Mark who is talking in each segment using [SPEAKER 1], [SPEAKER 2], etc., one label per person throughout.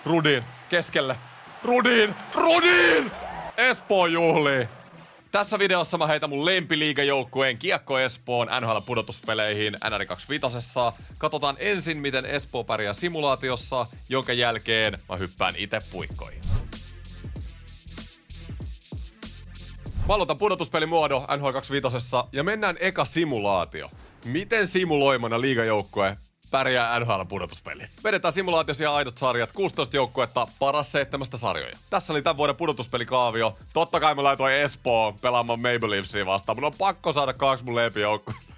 [SPEAKER 1] Rudin, keskelle. Rudin! Espoo juhlii. Tässä videossa mä heitän mun lempiliigajoukkueen Kiekko Espoon NHL-pudotuspeleihin NR25. Katsotaan ensin, miten Espoo pärjää simulaatiossa, jonka jälkeen mä hyppään itse puikkoihin. Mä aloitan pudotuspelimuodon NHL25 ja mennään eka simulaatio. Miten simuloimana liigajoukkue pärjää NHL-pudotuspelit? Vedetään simulaatiossa ja aidot sarjat, 16 joukkuetta, paras 7 sarjoja. Tässä oli tämän vuoden pudotuspelikaavio. Totta kai mä laitoin Espoon pelaamaan Maple Leafsia vastaan. Mun on pakko saada 2 mun lempijoukkuetta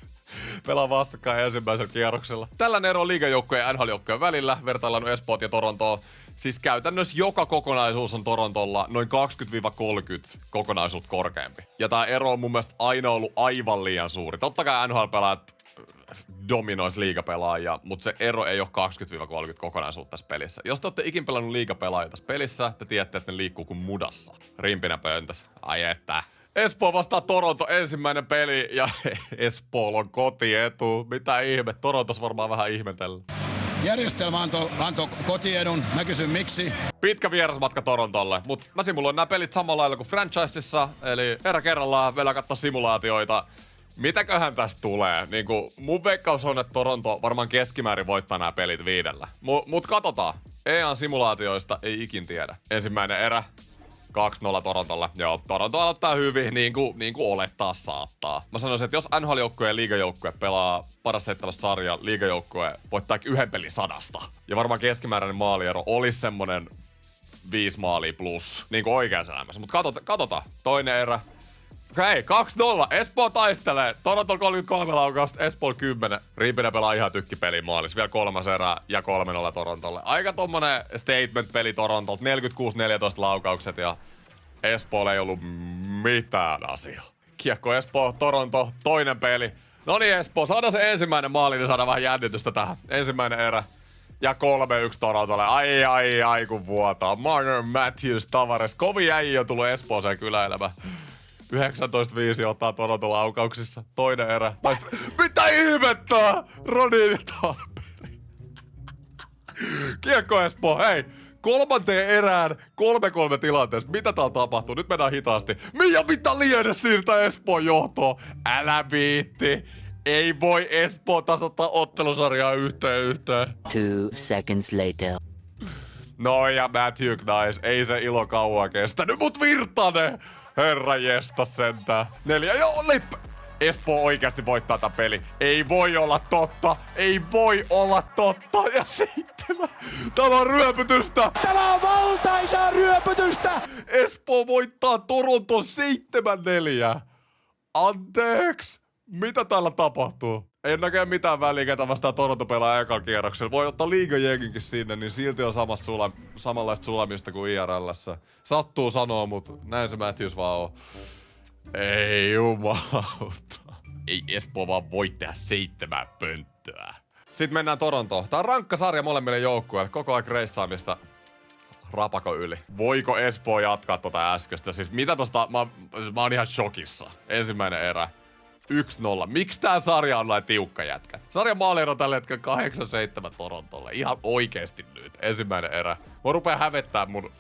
[SPEAKER 1] pelaa vastakkain ensimmäisellä kierroksella. Tällainen ero on liigajoukkojen ja NHL-joukkojen välillä. Vertaillaan Espoot ja Torontoa. Siis käytännössä joka kokonaisuus on Torontolla noin 20-30 kokonaisuutta korkeampi. Ja tää ero on mun mielestä aina ollut aivan liian suuri. Totta kai NHL-pelaajat dominois liigapelaajia, mutta se ero ei ole 20-30 kokonaisuutta tässä pelissä. Jos te olette ikin pelannut liigapelaajia tässä pelissä, te tiedätte, että ne liikkuu kuin mudassa. Rimpinä pöntössä. Ai että. Espoo vastaa Toronto ensimmäinen peli ja Espoolla on kotietu. Mitä ihme, Torontos varmaan vähän ihmetellä.
[SPEAKER 2] Järjestelmä antoi kotiedun. Mä kysyn miksi.
[SPEAKER 1] Pitkä vierasmatka Torontolle, mutta mä simuloin nämä pelit samalla lailla kuin franchisessa. Eli herra kerrallaan vielä katsoa simulaatioita. Mitäköhän tästä tulee? Niinku, mun veikkaus on, että Toronto varmaan keskimäärin voittaa nämä pelit 5. Mut katsotaan. EAN simulaatioista ei ikin tiedä. Ensimmäinen erä. 2-0 Torontolle. Joo, Toronto aloittaa hyvin, niin kuin olettaa saattaa. Mä sanoisin, että jos NHL-joukkue ja liigajoukkue pelaa paras 7 sarja, liigajoukkue voittaa 1 pelin 100. Ja varmaan keskimääräinen maaliero olisi semmonen 5 maalia plus, niin kuin oikeassa elämässä. Mutta katsotaan. Toinen erä. Hei, 2-0. Espoo taistelee. Toronto 33 laukausta, Espoo 10. Rimpinä pelaa ihan tykkipelin maalis. Vielä 3 erää ja 3-0 Torontolle. Aika tommonen statement-peli Torontolta. 46-14 laukaukset ja Espoolla ei ollut mitään asiaa. Kiekko Espoo, Toronto, toinen peli. Noniin Espoo, saadaan se ensimmäinen maali, niin saadaan vähän jännitystä tähän. Ensimmäinen erä. Ja 3-1 Torontolle. Ai kun vuotaa. Marner, Matthews, Tavares. Kovin äijä on tullut Espooseen kyläilemään. 19-5 ottaa Toronto laukauksissa. Toinen erä. Mitä ihmettä? Rodin ja Talberi. Kiekko Espoo, hei! 3. erään 3-3 tilanteessa. Mitä täällä tapahtuu? Nyt mennään hitaasti. Mitä liene siirtää Espoon johtoon? Älä viitti. Ei voi Espoo tasoittaa ottelusarjaa yhteen.
[SPEAKER 3] 2 seconds later.
[SPEAKER 1] No ja Matthew Knies. Ei se ilo kauan kestänyt, mut Virtanen! Herra jesta sentään. 4. Joo, Lippe. Espoo oikeasti voittaa tämän peli. Ei voi olla totta. Ja 7. Tämä on ryöpytystä.
[SPEAKER 4] Tämä on valtaisaa ryöpytystä.
[SPEAKER 1] Espoo voittaa Toronton 7-4. Anteeksi. Mitä täällä tapahtuu? Ei näkee mitään väliä, ketä vastaan Toronto pelaa ekan kierroksella. Voi ottaa liigajenginkin sinne, niin silti on samanlaista sulamista kuin IRL:ssä. Sattuu sanoa, mutta näin se Matthews vaan on. Ei jumalauta. Ei Espoo vaan voi tehdä 7 pönttöä. Sitten mennään Torontoon. Tää on rankka sarja molemmille joukkueille. Koko ajan reissaamista rapako yli. Voiko Espoo jatkaa tota äskeistä? Siis mitä tosta? Mä oon ihan shokissa. Ensimmäinen erä. 1-0. Miksi tää sarja on näin tiukka jätkä? Sarjan maaliero on tällä hetkellä 8-7 Torontolle. Ihan oikeesti nyt. Ensimmäinen erä. Mä rupean hävettää mun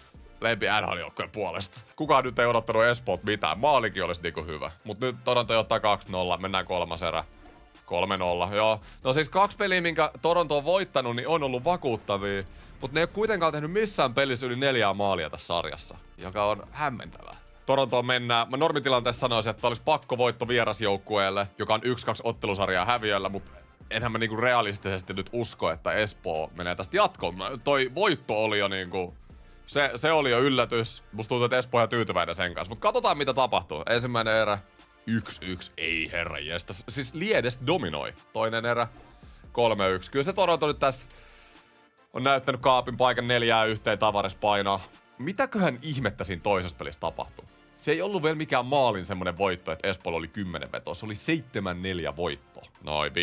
[SPEAKER 1] lempi NHL-joukkojen puolesta. Kukaan nyt ei odottanut Espoot mitään. Maalikin olisi niinku hyvä. Mut nyt Toronto ottaa 2-0. Mennään 3. erä. 3-0. Joo. No siis 2 peliä, minkä Toronto on voittanut, niin on ollut vakuuttavia. Mut ne ei ole kuitenkaan tehnyt missään pelissä yli 4 maalia tässä sarjassa. Joka on hämmentävää. Torontoon mennään. Mä normitilanteessa sanoisin, että olisi pakko voitto vierasjoukkueelle, joka on 1-2 ottelusarjaa häviöllä, mutta enhän mä niinku realistisesti nyt usko, että Espoo menee tästä jatkoon. Toi voitto oli jo niinku, se oli jo yllätys. Musta tuntuu, että Espoo on ihan tyytyväinen sen kanssa. Mutta katsotaan mitä tapahtuu. Ensimmäinen erä. 1-1. Ei herra jestä. Siis Liedes dominoi. Toinen erä. 3-1. Kyllä se Toronto nyt tässä on näyttänyt kaapin paikan 4-1 Tavares painaa. Mitäköhän ihmettä siinä toisessa pelissä tapahtuu? Se ei ollut vielä mikään maalin semmonen voitto, että Espoolla oli 10 vetoa. Se oli 7-4 voitto. Noin, 5-1.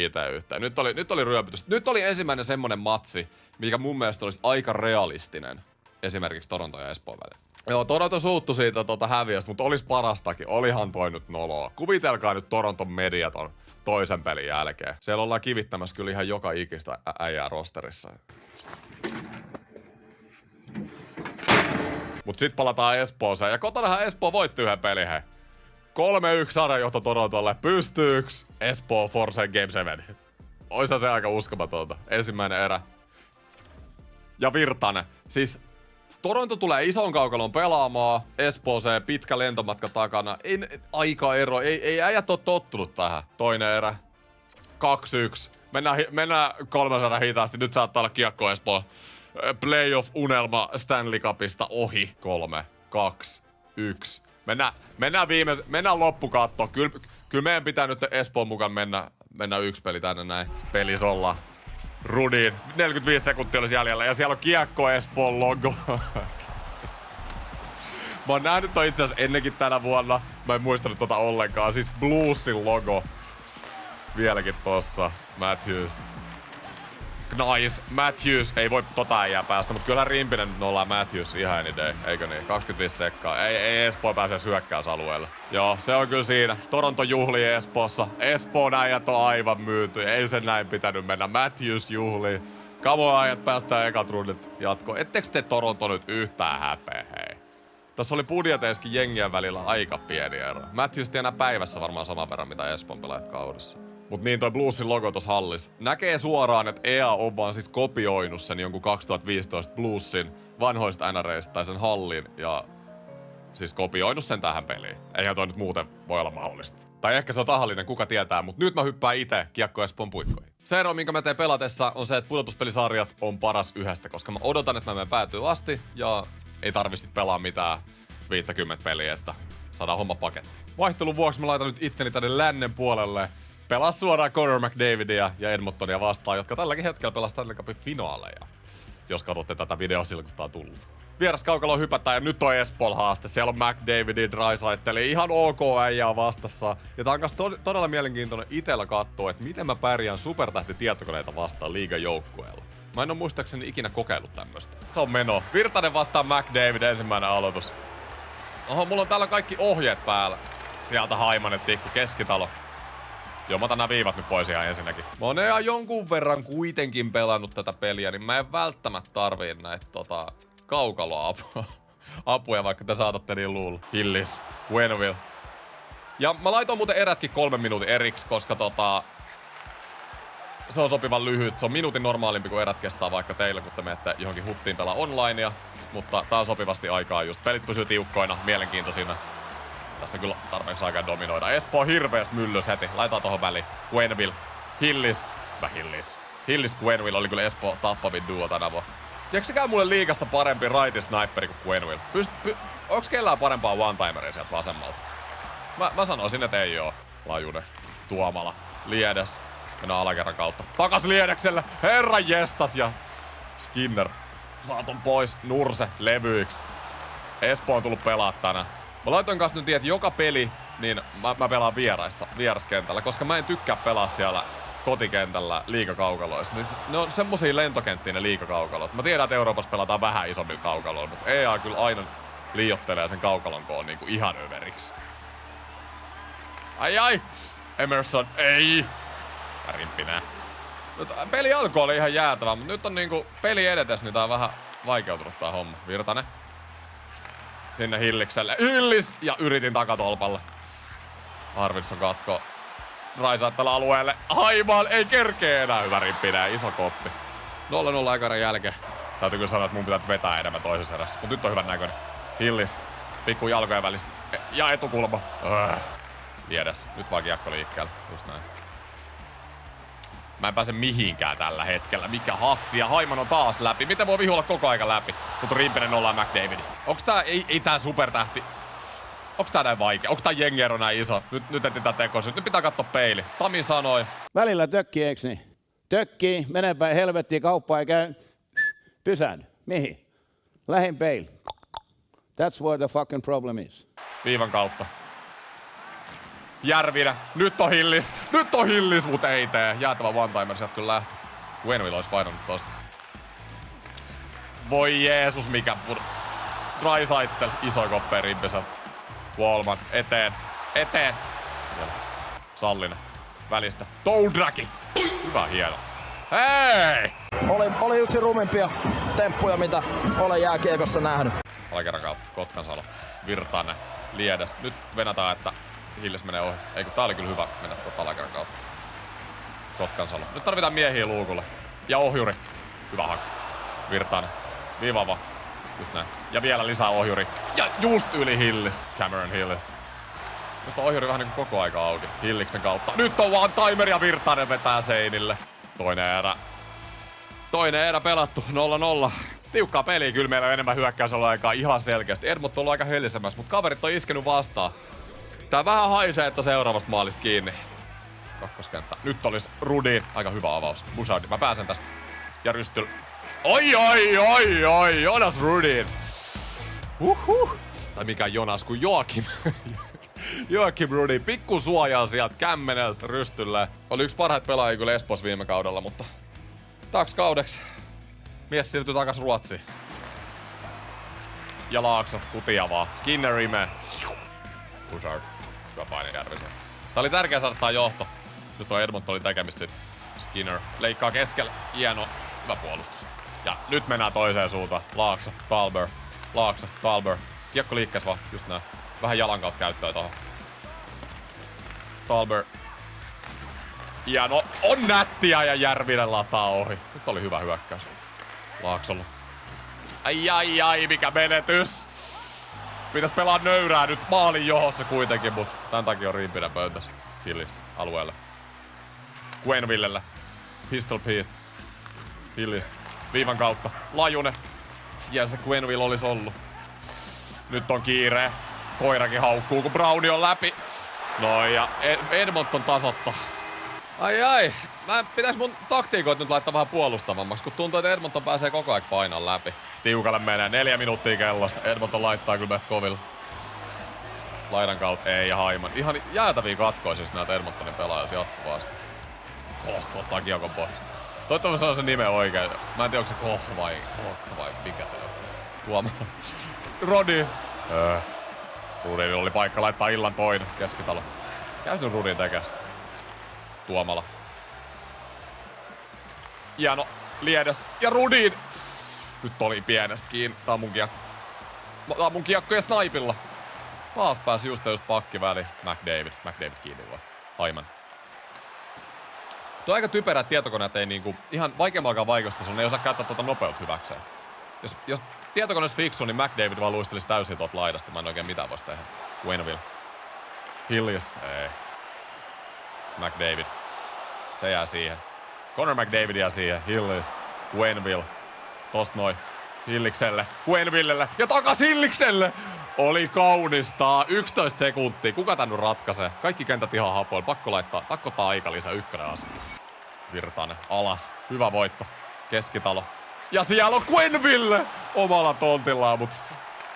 [SPEAKER 1] Nyt oli ryöpytys. Nyt oli ensimmäinen semmonen matsi, mikä mun mielestä olisi aika realistinen. Esimerkiksi Toronto ja Espoon välillä. Joo, Toronto suuttu siitä häviöstä, mutta olisi parastakin. Olihan toi nyt noloa. Kuvitelkaa nyt Toronton mediaton toisen pelin jälkeen. Siellä ollaan kivittämässä kyllä ihan joka ikistä äijää rosterissa. Mut sit palataan Espooseen. Ja kotonahan Espoo voitti yhden pelin, hei. 3-1 sarjanjohto Torontolle. Pystyyks Espoo Force Game 7? Oisa se aika uskomatonta. Ensimmäinen erä. Ja Virtanen. Siis Toronto tulee ison kaukalon pelaamaan. Espooseen pitkä lentomatka takana. Ei aikaero. Ei äijät oo tottunut tähän. Toinen erä. 2-1. Mennään 300 hitaasti. Nyt saattaa olla kiekko Espoo. Playoff-unelma Stanley Cupista ohi. 3, 2, 1. Mennään loppukattoon. Kyllä meidän pitää nyt Espoon mukaan mennä yksi peli tänne näin. Pelis ollaan. Rudiin. 45 sekuntia olisi jäljellä ja siellä on kiekko Espoon logo. Mä oon nähnyt toi itse asiassa ennenkin tänä vuonna. Mä en muistanut tota ollenkaan. Siis Bluesin logo. Vieläkin tossa. Matthews. Nice. Matthews. Ei voi tota äijää päästä, mutta kyllä Rimpinen nollaa Matthews ihan any day. Eikö niin? 25 sekkaa. Ei Espoo pääse hyökkäysalueelle. Joo, se on kyllä siinä. Toronto juhlii Espoossa. Espoon äijät on aivan myyty. Ei sen näin pitänyt mennä. Matthews juhlii. Kamo äijät päästään ekat rundit jatkoon. Ettekö te Toronto nyt yhtään häpeä, hei? Tässä oli budjeteiskin jengien välillä aika pieni ero. Matthews tienaa päivässä varmaan saman verran, mitä Espoon pelaajat kaudessa. Mut niin toi Bluesin logo tossa hallis. Näkee suoraan, että EA on vaan siis kopioinut sen jonkun 2015 Bluesin vanhoista NREistä tai sen hallin ja siis kopioinut sen tähän peliin. Eihän toi nyt muuten voi olla mahdollista. Tai ehkä se on tahallinen, kuka tietää, mut nyt mä hyppään itse kiekko Espoon puikkoihin. Se ero, minkä mä teen pelatessa, on se, että pudotuspelisarjat on paras yhdestä, koska mä odotan, että mä menen päätyy asti ja ei tarvi sit pelaa mitään 50 peliä, että saadaan homma paketti. Vaihtelun vuoksi mä laitan nyt itteni tänne lännen puolelle. Pelaa suoraan Connor McDavidia ja Edmontonia vastaan, jotka tälläkin hetkellä pelaa Stanley Cupin finaaleja. Jos katsotte tätä videoa silloin, kun tää on tullut. Vieraskaukaloon hypätään ja nyt on Espool haaste. Siellä on McDavidin, Draisaitl, ihan ok äijää vastassa. Ja tää on kans todella mielenkiintoinen itellä katsoa, että miten mä pärjään supertähtitietokoneita vastaan liigan joukkueella. Mä en oo muistaakseni ikinä kokeillut tämmöstä. Se on meno. Virtanen vastaan McDavid, ensimmäinen aloitus. Oho, mulla on täällä kaikki ohjeet päällä. Sieltä Haimanen tikku, keskitalo. Joo, mä otan nää viivat nyt pois ihan ensinnäkin. Mä oon ihan jonkun verran kuitenkin pelannut tätä peliä, niin mä en välttämättä tarvii näitä kaukaloapuja, vaikka te saatatte niin luulla. Hillis, Quenneville. Ja mä laitoin muuten erätkin 3 minuutin eriksi, koska se on sopivan lyhyt. Se on minuutin normaalimpi kuin erät kestää vaikka teillä, kun te menette johonkin huttiin pelaa onlinea. Mutta tää on sopivasti aikaa just. Pelit pysyy tiukkoina, mielenkiintoisina. Tässä kyllä tarpeeksi aikaa dominoida. Espoo hirveästi myllys heti. Laitetaan tohon väliin. Quenneville. Hillis. Hillis Quenneville oli kyllä Espoo tappavin duo tänä vuonna. Keksikää mulle liigasta parempi righty sniperi kuin Quenneville. Onks kellään parempaa one-timeria sieltä vasemmalta? Mä sanoisin, että ei oo. Lajunen. Tuomala. Liedes. Mennään alakerran kautta. Takas Liedekselle. Herran jestas ja Skinner. Saaton pois. Nurse. Levyiksi. Espoo on tullut pelaa tänään. Mä laitoin kanssa nyt, että joka peli, niin mä pelaan vieraskentällä, koska mä en tykkää pelaa siellä kotikentällä liigakaukaloissa. Ne on semmosia lentokenttiä ne liigakaukalot. Mä tiedän, että Euroopassa pelataan vähän isommilla kaukaloilla, mutta EA kyllä aina liiottelee sen kaukalon koon niinku ihan överiksi. Ai! Emerson, ei! Rimpinää. Peli alkoi oli ihan jäätävä, mutta nyt on niinku peli edetes, niin tää on vähän vaikeutunut tää homma. Virtanen. Sinne Hillikselle. Hillis! Ja yritin takatolpalle. Arvidsson katko. Draisaitl alueelle. Aivan! Ei kerkee enää. Hyvä rippinää. Iso koppi. 0-0 aikaan jälkeen. Täytyy kyllä sanoa, että mun pitää vetää enemmän toisessa erässä. Mut nyt on hyvän näköinen. Hillis. Pikku jalkojen välistä. Ja etukulma. Viedes. Nyt vaan kiekko liikkeelle. Just näin. Mä en pääse mihinkään tällä hetkellä. Mikä hassi. Ja Haiman on taas läpi. Miten voi vihulla koko aika läpi? Mutta Rimpinen nollaa McDavid. Onks tää, ei tää supertähti. Onks tää näin vaikea? Onks tää jengiero näin iso? Nyt etsitään tekoisyt. Nyt pitää katsoa peili. Tami sanoi.
[SPEAKER 5] Välillä tökkii, eiks niin? Tökkii, menee päin helvettiin, kauppaa ei käy. Pysähdy. Mihin? Lähin peili. That's where the fucking problem is.
[SPEAKER 1] Viivan kautta. Järvinä. Nyt on Hillis, mut ei tee. Jäätävä one-timer sieltä kyllä lähti. Quenneville ois painanut tosta. Voi Jeesus, mikä Draisaitl. Iso koppeen Rimpiseltä. Wallman. Eteen. Sallinen. Välistä. Toudraki. Hyvä, hieno. Hei!
[SPEAKER 6] Oli yksi rumimpia temppuja, mitä olen jääkiekossa nähnyt.
[SPEAKER 1] Alakerran kautta. Kotkansalo. Virtanen. Liedes. Nyt venätään, että Hilles menee ohi. Ei kun tää oli kyllä hyvä mennä alakerran kautta. Kotkansalo. Nyt tarvitaan miehiä luukulle. Ja ohjuri. Hyvä haku. Virtanen. Viivava. Just näin. Ja vielä lisää ohjuri. Ja just yli Hillis. Cameron Hillis. Nyt on ohjuri vähän niinku koko aika auki. Hilliksen kautta. Nyt on one timer ja Virtanen vetää seinille. Toinen erä pelattu. 0-0. Tiukkaa peliä. Kyllä meillä on enemmän hyökkäysaikaa ihan selkeästi. Edmonton on ollut aika hellisemmässä, mutta kaverit on iskenut vastaan. Tää vähän haisee, että seuraavasta maalista kiinni. Kakkoskenttä. Nyt olisi Rudi. Aika hyvä avaus. Bouchardi. Mä pääsen tästä. Ja Rystyl. Oi! Jonas Rudin. Tai mikä Jonas kuin Joakim. Joakim Rudin. Pikku suojaa sieltä Kämmeneltä Rystylle. Oli yksi parhaita pelaajia kyllä Espoossa viime kaudella, mutta taks kaudeksi. Mies siirtyi takas Ruotsiin. Ja Laakso. Kutia vaan. Skinner imee. Bouchard. Hyvä paine Järvisen. Tää oli tärkeä saada tää johto. Nyt on Edmontonin tekemistä sit. Skinner leikkaa keskellä. Hieno. Hyvä puolustus. Ja nyt mennään toiseen suuntaan. Laakso, Talber. Kiekko liikkees vaan. Just nää. Vähän jalan kautta käyttöä tohon. Talber. Hieno. On nättiä ja Järvinen lataa ohi. Nyt oli hyvä hyökkäys. Laaksolla. Ai, mikä menetys. Pitäis pelaa nöyrää nyt maalin johossa kuitenkin, mut tän takia on Rimpinen pöntös. Hillis alueelle. Quennevillelle. Pistol Pete. Hillis. Viivan kautta. Lajunen. Siellä se Quenneville olis ollut. Nyt on kiire. Koirakin haukkuu, kun Browni on läpi. Noin, ja Edmonton tasotta. Ai. Pitäis mun taktiikoit nyt laittaa vähän puolustavammaksi, kun tuntuu, että Edmonton pääsee koko ajan painan läpi. Tiukalle menee. 4 minuuttia kellossa. Edmonton laittaa kyllä meitä kovilla. Laidan kautta ei ja Haiman. Ihan jäätäviä katkoja siis näitä Edmontonin pelaajat jatkuvasti. Koh, ottaa kiekon pois. Toivottavasti se on se nimen oikein. Mä en tiedä, onko se Koh vai mikä se on. Tuoma. Rodi. Rudin oli paikka laittaa illan toinen keskitalo. Käys nyt Rudin tekäs. Tuomala. Hieno. Liedes. Ja Rudin. Nyt oli pienestä kiinni. Tää on mun kiekko ja snaipilla. Taas pääsi just pakki väliin. McDavid kiinni vaan. Haiman. Tuo on aika typerä, että tietokoneet ei niinku ihan vaikeammalkaan vaikeustaan, ne ei osaa käyttää tuota nopeutta hyväkseen. Jos tietokone olisi fiksu, niin McDavid vaan luistelisi täysin tuolta laidasta. Mä en oikein mitään vois tehdä. Quenneville. Hillis. Ei. McDavid. Se jää siihen. Connor McDavid jää siihen. Hillis. Quenneville. Tosta noin. Hillikselle. Quennevillelle. Ja takas Hillikselle! Oli kaunista. 11 sekuntia. Kuka tän nyt ratkaisee? Kaikki kentät ihan hapoilla. Pakko taika lisää. Ykkönen asia. Virtanen. Alas. Hyvä voitto. Keskitalo. Ja siellä on Quenneville! Omalla tontillaan, mut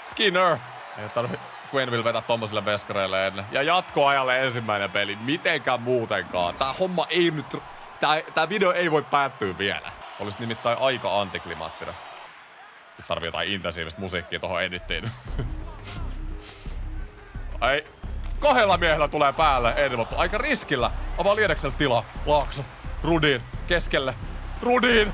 [SPEAKER 1] Skinner. Ei tarvi Quenneville vetää tommosille veskareille ennen. Ja jatkoajalle ensimmäinen peli. Mitenkään muutenkaan. Tää homma ei nyt... Tää video ei voi päättyä vielä. Olisi nimittäin aika antiklimaattinen. Nyt tarvii jotain intensiivistä musiikkia tohon edittiin. Ei. 2 miehellä tulee päälle Edmonton. Aika riskillä. Avaa Liedekselle tilaa. Laakso. Rudin. Keskelle. Rudin!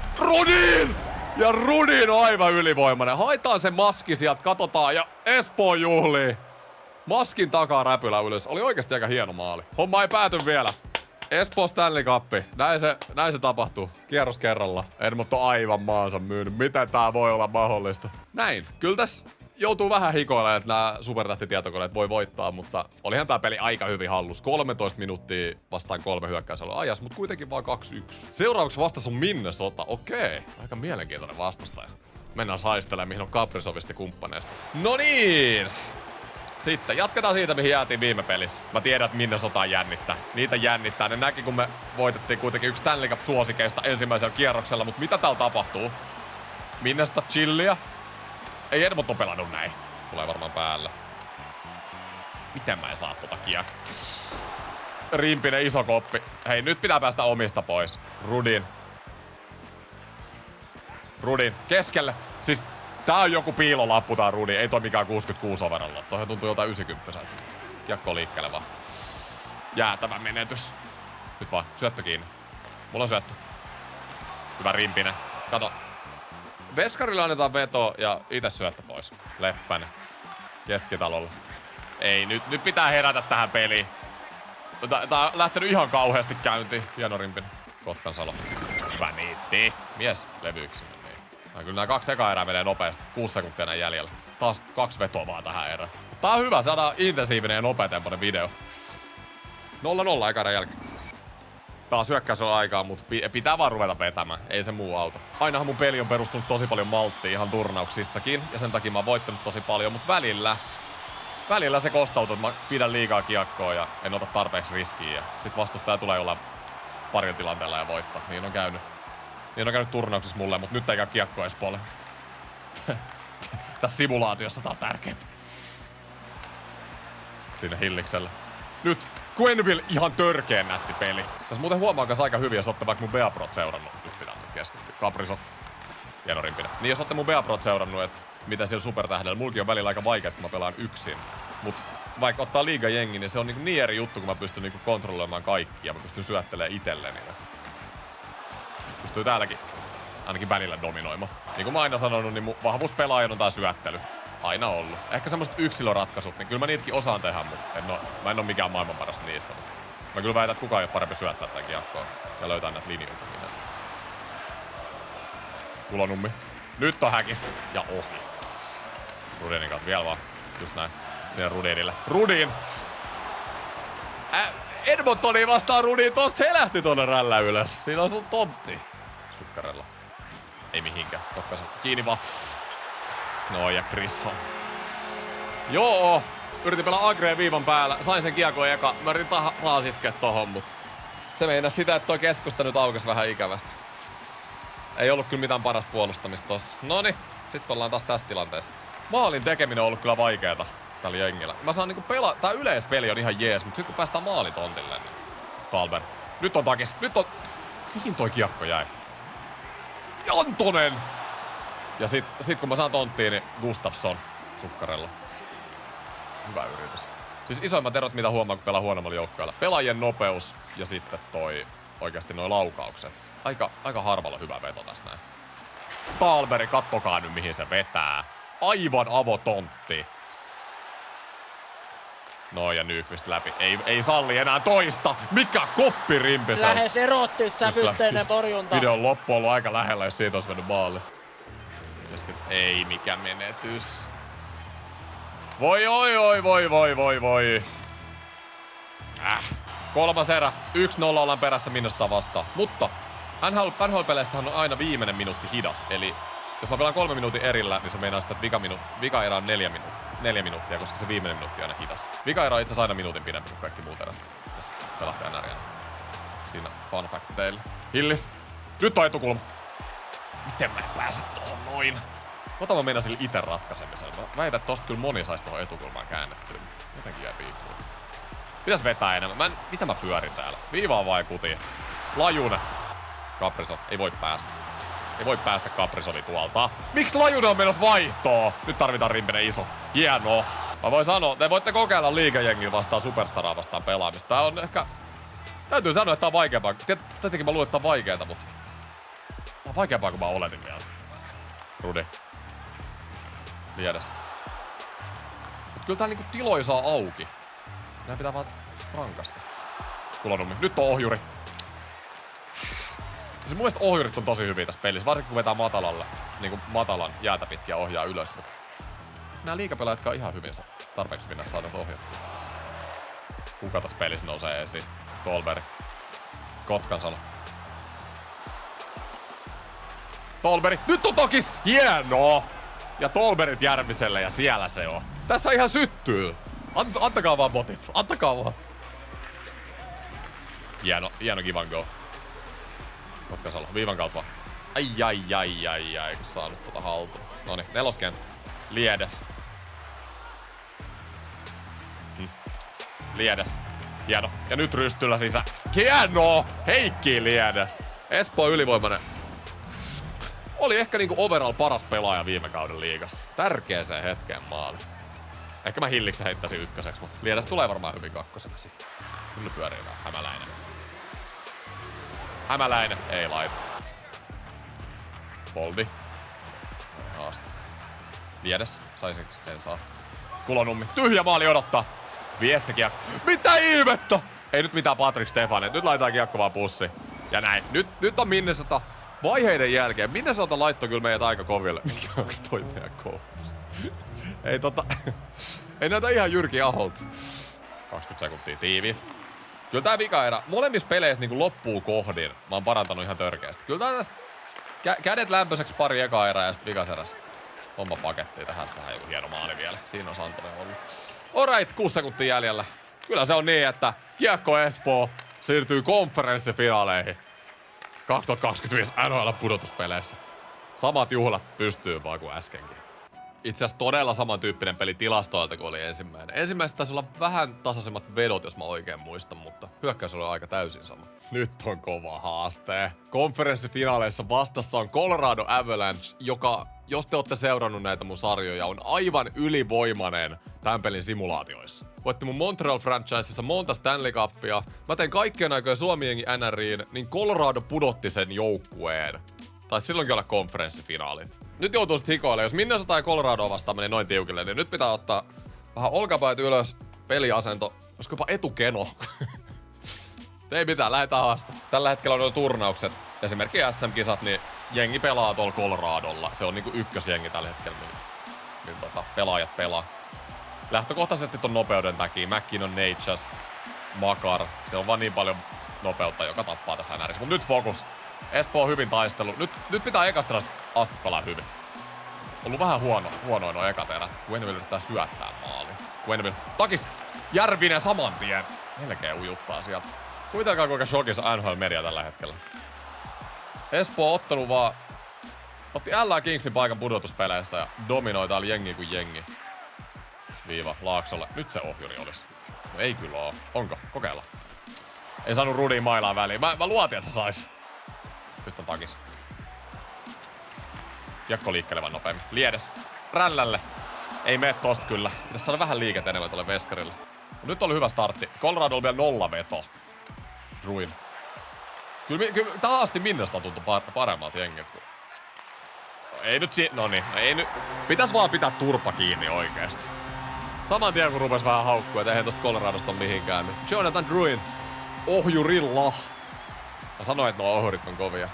[SPEAKER 1] Ja Rudin on aivan ylivoimainen. Haetaan se maski sieltä, katsotaan. Ja Espoo juhlii. Maskin takaa räpylä ylös. Oli oikeasti aika hieno maali. Homma ei pääty vielä. Espoo Stanley Cup. Näin se tapahtuu. Kierros kerralla. Edmonton aivan maansa myynyt. Miten tää voi olla mahdollista? Näin. Kyllä tässä joutuu vähän hikoilemaan, että nämä supertähtitietokoneet voi voittaa, mutta olihan tää peli aika hyvin hallus. 13 minuuttia vastaan 3 hyökkäysalue ajas, mutta kuitenkin vaan 2-1. Seuraavaksi vastas on Minnesota. Okei. Aika mielenkiintoinen vastustaja. Mennään saistelemaan, mihin on Kaprizovista kumppaneista. No niin. Sitten jatketaan siitä, mihin jäätiin viime pelissä. Mä tiedän, että Minnesota jännittää. Niitä jännittää. Ne näki, kun me voitettiin kuitenkin yksi Stanley Cup-suosikeista ensimmäisellä kierroksella. Mutta mitä täällä tapahtuu? Minnesota chillia. Ei Edmonton pelannut näin. Tulee varmaan päälle. Miten mä en saa tota kiekkoa? Rimpinen iso koppi. Hei, nyt pitää päästä omista pois. Rudin. Keskelle. Siis tää on joku piilolappu tää Rudin. Ei toi mikään 66 overalla. Toi tuntuu jotain 90. Kiekko liikkeelle vaan. Jäätävä menetys. Nyt vaan. Syöttö kiinni. Mulla on syöttö. Hyvä Rimpinen. Kato. Veskarille annetaan veto ja itse syöttö pois. Leppänen. Keskitalolla. Ei, nyt pitää herätä tähän peliin. Tää on lähtenyt ihan kauheasti käyntiin. Hieno rimpin. Kotkansalo. Hyvä niitti. Mies levyyksinen. Niin. Kyllä nämä 2 ekaa erää menee nopeasti. 6 sekuntia näin jäljellä. Taas 2 vetoa vaan tähän erään. Tää on hyvä, saadaan intensiivinen ja nopeatempoinen video. 0-0 eka erän jälkeen. Taas hyökkäys on aikaa, mutta pitää vaan ruveta vetämään. Ei se muu auta. Ainahan mun peli on perustunut tosi paljon malttiin ihan turnauksissakin. Ja sen takia mä oon voittanut tosi paljon, mutta välillä se kostautuu, että mä pidän liikaa kiekkoa ja en ota tarpeeksi riskiä. Ja sit vastustaja tulee jollain parin tilanteella ja voittaa. Niin on käynyt turnauksissa mulle, mutta nyt ei käy kiekkoa Espoolle. Tässä simulaatiossa tää on tärkeämpi. Siinä Hilliksellä. Nyt Quenneville ihan törkeen nätti peli. Tässä muuten huomaan kanssa aika hyvin, jos ootte vaikka mun Beaprot seurannut. Nyt pitää keskittyä. Capriso. Hieno rimpinä. Niin jos ootte mun Beaprot seurannut, että mitä siellä supertähdellä. Mulki on välillä aika vaikea, kun mä pelaan yksin. Mut vaikka ottaa liigajengi, niin se on niin eri juttu, kun mä pystyn niinku kontrolloimaan kaikkia. Mä pystyn syöttelemään itselleni. Pystyy täälläkin ainakin välillä dominoimaan. Niin kuin mä aina sanonut, niin mun vahvuuspelaajan on tää syöttely. Aina ollut. Ehkä semmoset yksilöratkaisut, niin kyllä mä niitäkin osaan tehdä, mutta mä en oo mikään maailman paras niissä. Mutta mä kyllä väitän, että kukaan ei oo parempi syöttää tää kiekkoa ja löytää näitä linjoita. Kulonummi. Nyt on häkissä. Ja ohi. Rudinin kautta vielä vaan. Just näin. Sinne Rudinille. Rudin! Edmontoni vastaan Rudin. Tosta helähti tonne rällä ylös. Siinä on sun tontti. Sukkarella. Ei mihinkään. Kotkasi. Kiinni vaan. No ja Chris on. Joo. Yritin pelaa agreen viivan päällä. Sain sen kiekon eka. Mä yritin taas iskeä tohon, mutta se meinasi sitä, että toi keskusta nyt aukesi vähän ikävästi. Ei ollut kyllä mitään parasta puolustamista tossa. Noniin, sit ollaan taas tässä tilanteessa. Maalin tekeminen on ollut kyllä vaikeeta tällä jengillä. Mä saan niinku pelaa, tää yleispeli on ihan jees, mutta sit kun päästään maalitontille, niin Talber. Nyt on takis, nyt on... Mihin toi kiekko jäi? Jantonen! Ja sit kun mä saan tonttiin, niin Gustafsson sukkarella. Hyvä yritys. Siis isoimmat erot, mitä huomaa, kun pelaa huonommalla joukkoilla. Pelaajien nopeus ja sitten oikeasti noi laukaukset. Aika harvalla hyvä veto tässä näin. Talberi, kattokaa nyt mihin se vetää. Aivan avotontti. No ja Nyqvist läpi. Ei salli enää toista. Mikä koppirimpi se on?
[SPEAKER 6] Lähes erottissävytteinen torjunta.
[SPEAKER 1] Videon loppu on ollut aika lähellä, jos siitä olisi mennyt maali. Ei mikä menetys. Voi. 3. erä. 1-0 ollaan perässä Minnesota vastaan. Mutta NHL-peleissä on aina viimeinen minuutti hidas. Eli jos mä pelaan 3 minuutin erillä, niin se meinaa sitä, että vika erä on 4 minuuttia, koska se viimeinen minuutti on aina hidas. Vika erä on itse asiassa aina minuutin pidempi kuin kaikki muut erät, jos pelaatte NRiä. Siinä fun fact teille. Hillis. Nyt on etukulma. Miten mä en pääse tohon noin? Mä meinasin ite ratkaisemiseen. Mä väitän, että tosta kyllä moni sais tohon etukulmaan käännettyä. Jotenkin jäi piippuun. Pitäis vetää enemmän. Mitä mä pyörin täällä? Viivaan vai kutiin? Lajunen. Kaprizov. Ei voi päästä. Ei voi päästä Kaprizovi tuolta. Miksi Lajunen on menossa vaihtoon? Nyt tarvitaan Rimpinen iso. Hienoa. Mä voin sanoa, te voitte kokeilla liigajengin vastaan Superstaraa vastaan pelaamista. Tää on ehkä... Täytyy sanoa, että tää on vaikeampaa. Tietenkin mä luulen, että tää on vaikeeta, mutta... Tää on vaikeampaa kuin mä oletin vielä. Rudi. Liedes. Mut kyllä tää niinku tiloja saa auki. Nää pitää vaan rankasta. Kulonummi. Nyt on ohjuri. Siis mun mielestä ohjurit on tosi hyviä tässä pelissä, varsinkin kun vetää matalalle, niinku matalan jäätä pitkiä ohjaa ylös, mutta nää liigapelaajat on ihan hyvin tarpeeksi minä saadaan ohjattua. Kuka tässä pelissä nousee esiin? Tolberi. Kotkansalo. Tolberi. Nyt on Tokis! Hienoa! Ja Tolberit Järviselle ja siellä se on. Tässä ihan syttyy. Antakaa vaan botit. Antakaa vaan. Hieno give and go. Kotkansalo, viivan kautta vaan. Ai, kun saanut tota haltuun. Noniin, 4. kenttä. Liedes. Liedes. Hieno. Ja nyt rystyllä sisään. Hieno! Heikki Liedes. Espoo ylivoimainen. Oli ehkä niinku overall paras pelaaja viime kauden liigassa. Tärkeeseen hetkeen maali. Ehkä mä Hilliksen heittäisin 1, mutta Liedes tulee varmaan hyvin 2. Kyllä pyörii vähän. Hämäläinen. Ei laita. Boldi. haasta. Viedes. Saisinko? En saa. Kulonummi. Tyhjä maali odottaa. Vie se kiekko. Mitä ilmettä? Ei nyt mitään Patrick Stefanet. Nyt laitetaan kiekko vaan pussiin. Ja näin. Nyt on Minnesota vaiheiden jälkeen. Minnesota laittoi kyllä meidät aika koville. Mikä onks toi meidän coach? Ei ei näytä ihan Jyrki Aholta. 20 sekuntia tiivis. Kyllä tää vikaerä molemmissa peleissä niinku loppuu kohdin. Mä oon parantanut ihan törkeästi. Kyllä tää tästä kädet lämpöiseksi pari eka erää ja sit vikaserässä. Homma pakettiin tähän. Sehän joku hieno maali vielä. Siinä on Santonen ollut. Alright, 6 sekuntia jäljellä. Kyllä se on niin, että Kiekko Espoo siirtyy konferenssifinaaleihin 2025 NHL-pudotuspeleissä. Samat juhlat pystyy vaan kuin äskenkin. Itse asiassa todella samantyyppinen peli tilastoilta kuin oli ensimmäinen. Ensimmäisestä taisi olla vähän tasaisemmat vedot, jos mä oikein muistan, mutta hyökkäys oli aika täysin sama. Nyt on kova haaste. Konferenssifinaaleissa vastassa on Colorado Avalanche, joka, jos te olette seurannut näitä mun sarjoja, on aivan ylivoimainen tämän pelin simulaatioissa. Voitte mun Montreal franchisessa monta Stanley Cupia. Mä tein kaikkien aikojen Suomi-jengi NRiin, niin Colorado pudotti sen joukkueen. Tai silloinkin olla konferenssifinaalit. Nyt joutuu sit hikoille. Jos Minnesota ja Colorado vastaan menee noin tiukille, niin nyt pitää ottaa vähän olkapäät ylös, peliasento, olisiko jopa etukeno. Ei mitään, lähdetään haastaan. Tällä hetkellä on nuo turnaukset. Esimerkiksi SM-kisat, niin jengi pelaa tuolla Coloradolla. Se on niinku ykkösjengi tällä hetkellä, niin pelaajat pelaa. Lähtökohtaisesti ton nopeuden takia. McKinnon, Natchez, Makar. Se on vaan niin paljon nopeutta, joka tappaa tässä NRissä. Mut nyt fokus. Espoo on hyvin taistelu. Nyt pitää ekasta asti pelaa hyvin. Ollut vähän huonoin nuo ekat erät. Quenneville yrittää syöttää maaliin. Quenneville takis. Järvinen saman tien. Melkein ujuttaa sieltä. Kuvitelkaa kuinka shokissa NHL-media tällä hetkellä. Espoo ottanut vaan... Otti LA Kingsin paikan pudotuspeleissä ja dominoi täällä jengi kuin jengi. Viiva Laaksolle. Nyt se ohjuri olisi. No ei kyllä oo. Onko? Kokeilla. Ei saanut Rudin mailaa väliin. Mä luotin, että se sais. Nyt on takis. Kiekko liikkelevän nopeammin. Liedes. Rällälle. Ei mene tosta kyllä. Pitäis saada vähän liikettä enemmän tuolle veskarille. Nyt oli hyvä startti. Colorado oli vielä 0 veto. Ruin. Kyllä tähän asti Minnesota tuntui paremmalta jengiltä. Ei nyt noniin. Ei nyt. Pitäis vaan pitää turpa kiinni oikeesti. Saman tien kun rupes vähän haukkua, et eihän tosta Coloradosta on mihinkään. Jonathan Drouin. Ohjurilla. Mä sanoin, että nuo ohjurit on kovia.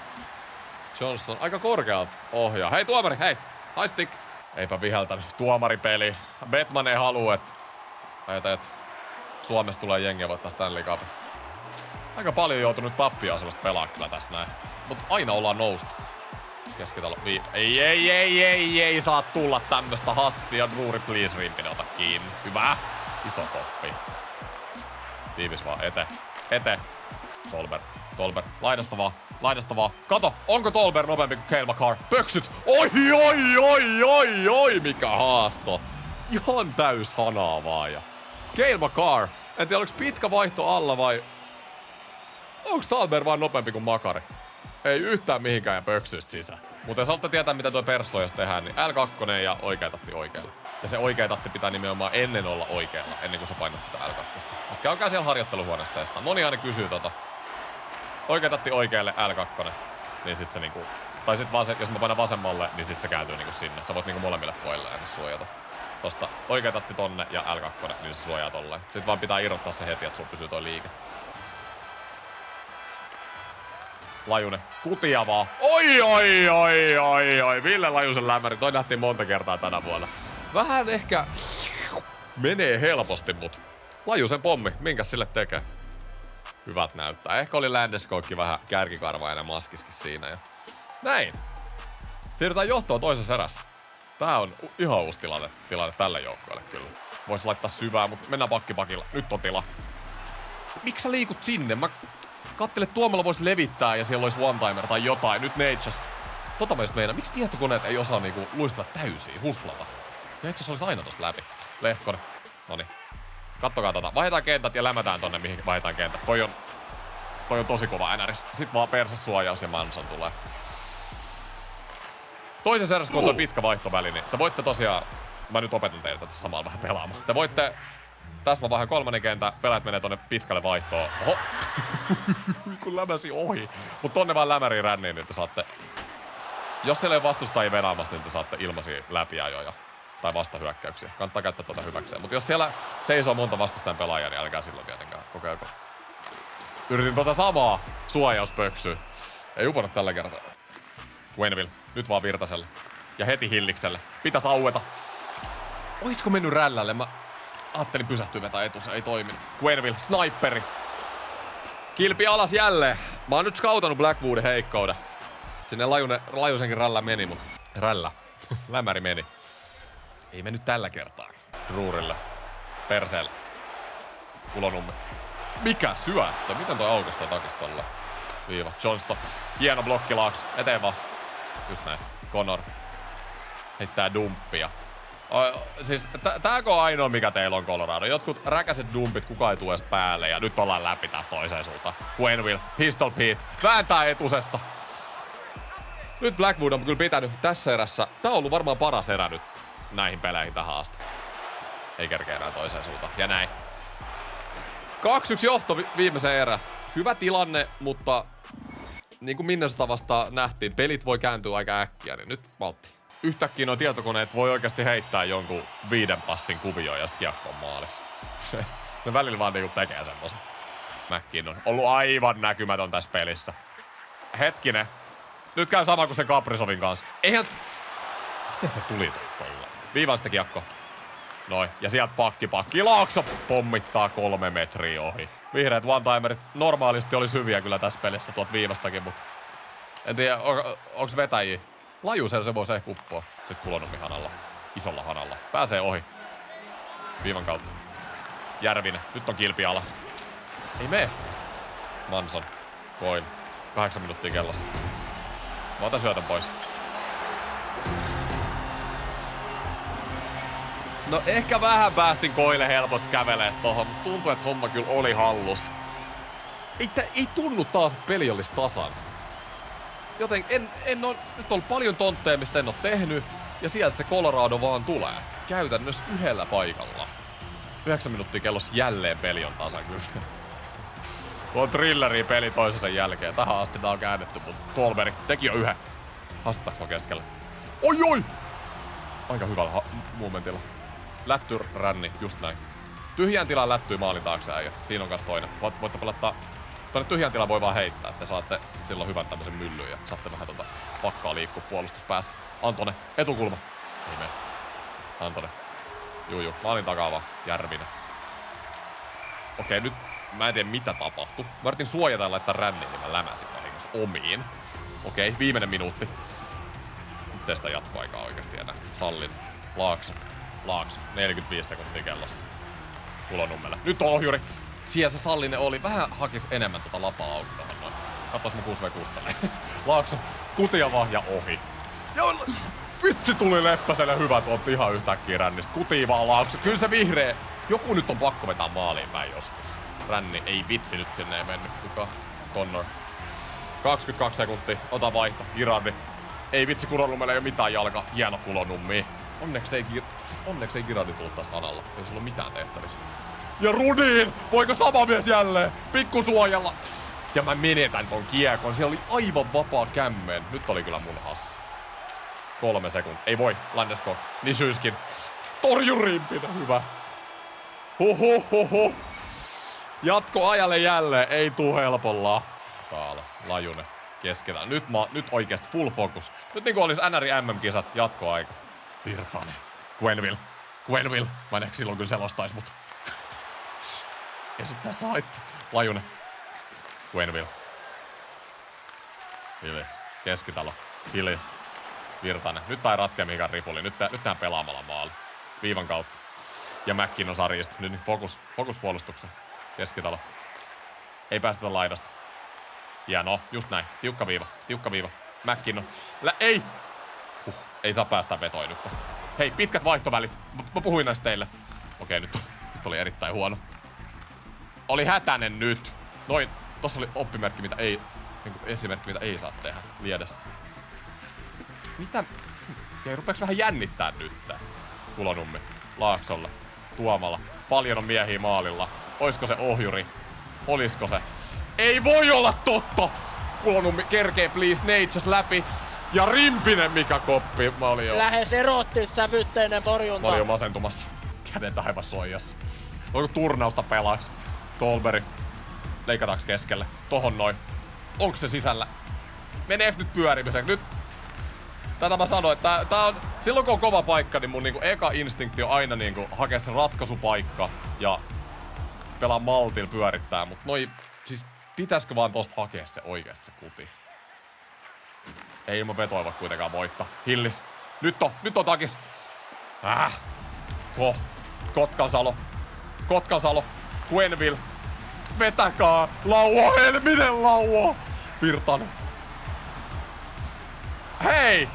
[SPEAKER 1] Johnson aika korkealta ohjaa. Hei tuomari, hei! High stick! Eipä viheltänyt. Tuomaripeli. Batman ei halua, että Suomesta tulee jengiä voittaa Stanley Cup. Aika paljon joutunut tappia-asemasta pelaa kyllä tästä näin. Mut aina ollaan noustu. Keskitalo. Ei saa tulla tämmöstä hassia. Druuri, please, Rimpinen, ota kiinni. Hyvä. Iso koppi. Tiivis vaan. Ete. Tolber. Laidasta vaan. Kato, onko Tolber nopeampi kuin Cale Makar? Pöksyt. Oi, mikä haasto. Ihan täys hanaa vaan. Ja Cale Makar. En tiedä, oliks pitkä vaihto alla vai... Onks Tolber vaan nopeampi kuin Makari? Ei yhtään mihinkään ja pöksyistä sisään. Mutta jos haluatte tietää, mitä toi persoo jos tehdään, niin L2 ja oikea tatti oikealla. Ja se oikea tatti pitää nimenomaan ennen olla oikealla, ennen kuin sä painat sitä L2. Mutta käykää siellä harjoitteluhuoneessa testaa. Moni aina kysyy oikea tatti oikealle L2, niin sit se niinku... Tai sit vaan se, jos mä painan vasemmalle, niin sit se kääntyy niinku sinne. Sä voit niinku molemmille puolille ja suojata. Tosta oikea tatti tonne ja L2, niin se suojaa tolleen. Sit vaan pitää irrottaa se heti, että sulla pysyy toi liike. Lajunen. Kutia vaan. Oi. Ville Lajusen lämmäri. Toi nähtiin monta kertaa tänä vuonna. Vähän ehkä menee helposti, mut Lajusen pommi. Minkäs sille tekee? Hyvät näyttää. Ehkä oli Landeskogkin vähän kärkikarvainen maskiskin siinä. Ja näin. Siirrytään johtoon toisessa erässä. Tää on ihan uusi tilanne tälle joukkueelle kyllä. Vois laittaa syvää, mutta mennään pakkipakilla. Nyt on tila. Miksi sä liikut sinne? Mä kattelin, että tuomalla voisi levittää ja siellä olisi one-timer tai jotain. Nyt Natchez. Tota mä just meinaan. Miksi tietokoneet ei osaa niinku luistella täysiä, hustlata? Natchez olisi aina tosta läpi. Lehkonen. Noniin. Kattokaa tota. Vaihdetaan kentät ja lämätään tonne mihin vaihdetaan kentät. Toi on tosi kova NRS. Sit vaan persesuojaus ja Manson tulee. Toisessa erässä kun on toi pitkä vaihtoväli, niin te voitte tosiaan... Mä nyt opetan teille tätä samalla vähän pelaamaan. Te voitte... Tässä mä vaihdan kolmannen kentän, pelaat menee tonne pitkälle vaihtoon. Oho! Kun lämäsi ohi. Mut tonne vaan lämäriin ränniin, niin te saatte Jos siellä ei vastustajia venaamassa, niin te saatte ilmaisia läpiajoja tai vastahyökkäyksiä. Kannattaa käyttää tuota hyväkseen. Mutta jos siellä seisoo monta vastustajan pelaajaa, niin älkää silloin tietenkään kokeilko. Yritin tuota samaa suojauspöksyä. Ei uponnut tällä kertaa. Quenneville, nyt vaan Virtaselle. Ja heti Hillikselle. Pitäis aueta. Oisko mennyt rällälle? Mä ajattelin pysähtyä vetää etus, ei toiminut. Quenneville, sniperi. Kilpi alas jälleen. Mä oon nyt scoutannut Blackwoodin heikkouden. Sinne Lajusenkin rällä meni, mut rällä. Lämäri meni. Ei mennyt tällä kertaa. Ruurille. Perseelle. Kulonummi. Mikä syöttö? Miten toi aukesi toi takis tolle? Viiva. Johnston. Hieno blokki Laakso. Eteen vaan. Just näin. Connor. Heittää dumppia. Siis tääkö on ainoa mikä teillä on Colorado? Jotkut räkäiset dumpit, kukaan ei tule edes päälle ja nyt ollaan läpi tästä toiseen suuntaan. Quenneville. Pistol Pete. Vääntää etusesta. Nyt Blackwood on kyllä pitänyt tässä erässä. Tää on ollut varmaan paras erä nyt näihin peleihin tähän asti. Ei kerkeä enää toiseen suuntaan. Ja näin. 2-1 johto viimeiseen erään. Hyvä tilanne, mutta niin kuin Minnesota vastaan nähtiin, pelit voi kääntyä aika äkkiä, niin nyt maltti. Yhtäkkiä nuo tietokoneet voi oikeasti heittää jonkun 5 passin kuvioon ja sit kiekko on maalissa. Ne välillä vaan niinku tekee semmosen. Mäkkiin on ollut aivan näkymätön tässä pelissä. Hetkinen. Nyt käy sama kuin sen Kaprizovin kanssa. Eihän... Miten se tuli tuolla? Viivan sitten kiekko. Noin. Ja sieltä pakki. Laakso pommittaa 3 metriä ohi. Vihreät one-timerit normaalisti olisi hyviä kyllä tässä pelissä tuolta viivastakin, mutta... En tiedä, onks vetäjiä? Lajusen se voisi ehkä uppoa. Sitten Kulonummi hanalla. Isolla hanalla. Pääsee ohi. Viivan kautta. Järvinen. Nyt on kilpi alas. Ei mee. Manson. Coyle. 8 minuuttia kellossa. Mä otan syötön pois. No ehkä vähän päästin Coyle helposti kävelee tohon, mutta tuntuu, että homma kyllä oli hallus. Ei tunnu taas, että peli olisi tasan. Joten en ole, nyt on paljon tontteja, mistä en ole tehnyt, ja sieltä se Colorado vaan tulee. Käytännössä yhdellä paikalla. 9 minuuttia kellossa jälleen peli on tasan kyllä. Tuo on thrilleri peli toisensa jälkeen. Tähän asti tää on käännetty, mutta Kolberi teki jo yhden. Hastataanko vaan keskellä? Oi! Aika hyvällä momentilla. Lätty ränni, just näin. Tyhjään tilaan lättyy maalin taakse äijät. Siinä on kans toinen. Voitte pelattaa... Tuonne tyhjään tilaan voi vaan heittää, että saatte silloin hyvän tämmösen myllyn ja saatte vähän pakkaa liikkua puolustuspäässä. Antone, etukulma. Ei mene. Antone. Juu, maalin takaa vaan. Järvinen. Okei, nyt mä en tiedä mitä tapahtui. Mä yritin suojata ja laittaa ränniin, niin mä lämäsin vahingossa omiin. Okei, viimeinen minuutti. Nyt ei sitä jatkoaikaa oikeesti enää. Sallin. Laakso. 45 sekuntia kellossa. Kulonummelle. Nyt on ohjuri. Siellä se Sallinen oli. Vähän hakis enemmän tota lapaa auki tohon noin. Katsois mä 6v6 tälleen. Laakso. Kutia vaan ja ohi. Ja vitsi tuli Leppäselle hyvä tuolta ihan yhtäkkiä rännistä. Kutia vaan Laakso. Kyllä se vihreä. Joku nyt on pakko vetää maaliin päin joskus. Ränni. Ei vitsi nyt sinne ei mennyt. Kuka? Connor. 22 sekuntia. Ota vaihto. Girardi. Ei vitsi, Kulonummelle ei oo mitään jalka. Hieno Kulonummi. Onneksi ei Girardi tullut taas hanalla. Ei sulla mitään tehtävissä. Ja Rudin! Voiko sama mies jälleen? Pikkusuojalla. Ja mä menetän ton kiekon. Siellä oli aivan vapaa kämmen. Nyt oli kyllä mun hassi. 3 sekuntia. Ei voi. Landeskog. Nisyyskin. Torju Rimpinen. Hyvä. Huhuhuhu. Jatko ajalle jälleen. Ei tuu helpolla. Taalas. Lajunen. Kesketään. Nyt oikeesti full focus. Nyt niinku olis NRI MM-kisat. Jatkoaika. Virtanen. Quenneville. Mä en ehkä silloin kyllä selostais, mut... Ja sit tässä haittaa. Lajunen. Quenneville. Willis. Keskitalo. Willis. Virtanen. Nyt tää ei ratkea mihinkään ripuli. Nyt tää pelaamalla maali. Viivan kautta. Ja McKinnon saa riistä. Nyt fokus puolustuksen. Keskitalo. Ei päästetä laidasta. Ja no, just näin. Tiukka viiva. McKinnon. Ei! Ei saa päästä vetoin nyt. Hei, pitkät vaihtovälit. Mä puhuin näistä teille. Okei, nyt oli erittäin huono. Oli hätänen nyt. Noin. Tossa oli oppimerkki, mitä ei... Esimerkki, mitä ei saa tehdä. Liedes. Mitä? Okei, rupeeks vähän jännittää nyt tää. Kulonummi. Laaksolla. Tuomalla. Paljon on miehiä maalilla. Oisko se ohjuri? Olisko se? Ei voi olla totta! Kulonummi kerkee please. Neitsäs läpi. Ja Rimpinen mikä koppi. Mä olin jo...
[SPEAKER 6] Lähes erottissävytteinen torjunta.
[SPEAKER 1] Mä olin jo masentumassa. Kädet aivan soijassa. Onko turnausta pelais? Tolberi. Leikataanko keskelle? Tohon noin. Onko se sisällä? Meneekö nyt pyörimiseen? Nyt... Tätä mä sanoin, että tää on... Silloin kun on kova paikka, niin mun niinku eka instinkti on aina niinku hakea se ratkaisupaikka ja pelaa maltilla pyörittää, mut noi... Siis pitäisikö vaan tosta hakea se oikeesti se kuti? Ei ilman vetoa voi kuitenkaan voittaa. Hillis. Nyt on takis. Kotkansalo. Quenville. Vetäkää. Lauo. Helminen lauo. Virtanen. Hei!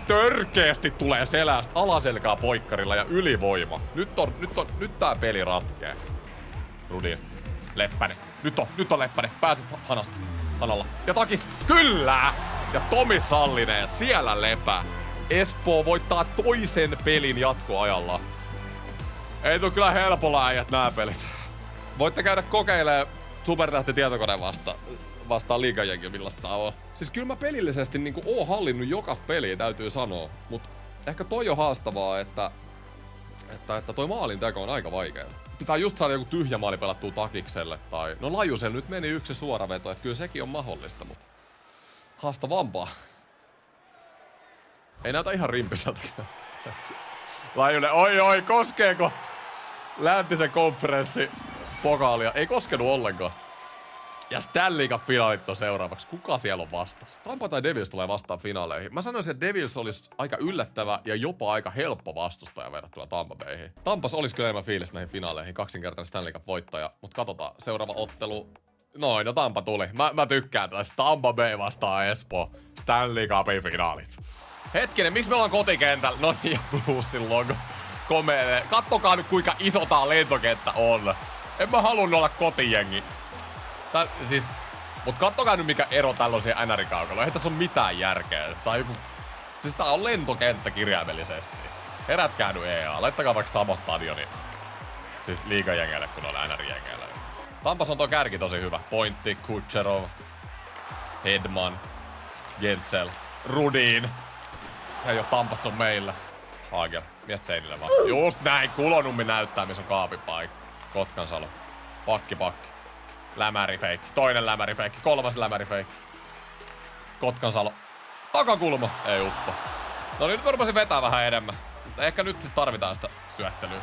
[SPEAKER 1] Törkeästi tulee selästä alaselkää poikkarilla ja ylivoima. Nyt tää peli ratkee. Rudin. Leppänen. Nyt on Leppänen. Pääset Hanalla. Ja takis. Kyllä! Ja Tomi Sallinen siellä lepää. Espoo voittaa toisen pelin jatkoajalla. Ei tuu kyllä helpolla äijät nää pelit. Voitte käydä kokeilemaan Supertähti tietokone vastaan liigajengiä, millaista tää on. Siis kyllä mä pelillisesti niinku oon hallinnut jokaista peliä, täytyy sanoa. Mut ehkä toi on haastavaa, että toi maalin teko on aika vaikea. Pitää just saada joku tyhjä maali pelattua takikselle tai... No Lajuselle nyt meni yksi suora veto, että kyllä sekin on mahdollista, mut... Haastavampaa. Ei näytä ihan rimpiseltä. Lajunen, oi, koskeeko läntisen konferenssi pokaalia? Ei koskenut ollenkaan. Ja Stanley Cup-finaalit on seuraavaksi. Kuka siellä on vastas? Tampa tai Devils tulee vastaan finaaleihin. Mä sanoisin, että Devils olisi aika yllättävä ja jopa aika helppo vastustaja verrattuna Tampa Bayhin. Tampas olisi kyllä enemmän fiilis näihin finaaleihin. Kaksinkertainen Stanley Cup-voittaja. Mutta katsotaan, seuraava ottelu. Noin, no Tampa tuli. Mä tykkään tästä. Tampa Bay vastaan Espoo. Stanley Cupin finaalit. Hetkinen, miksi me ollaan kotikentällä? No niin, Bluesin logo. Komeene. Kattokaa nyt kuinka iso tää lentokenttä on. En mä halunnut olla kotijengi. Mut kattokaa nyt mikä ero tällä on siihen NR-kaukalla. Ei tässä ole mitään järkeä. Tää on lentokenttä kirjaimellisesti. Herätkää nyt EA. Laittakaa vaikka sama stadioni. Siis liigajengeille kun on NR-jengeille. Tampas on tuo kärki tosi hyvä. Pointti, Kucherov, Hedman, Gentzel, Rudin. Se ei oo Tampas on meillä. Hagel, miestä seinille vaan. Just näin, Kulonummi näyttää missä on kaapipaikka. Kotkansalo, pakki. Lämärifeikki, toinen lämärifeikki, kolmas lämärifeikki. Kotkansalo, takakulma, ei uppo. No niin, nyt mä rupesin vetää vähän enemmän. Mutta ehkä nyt sit tarvitaan sitä syöttelyä.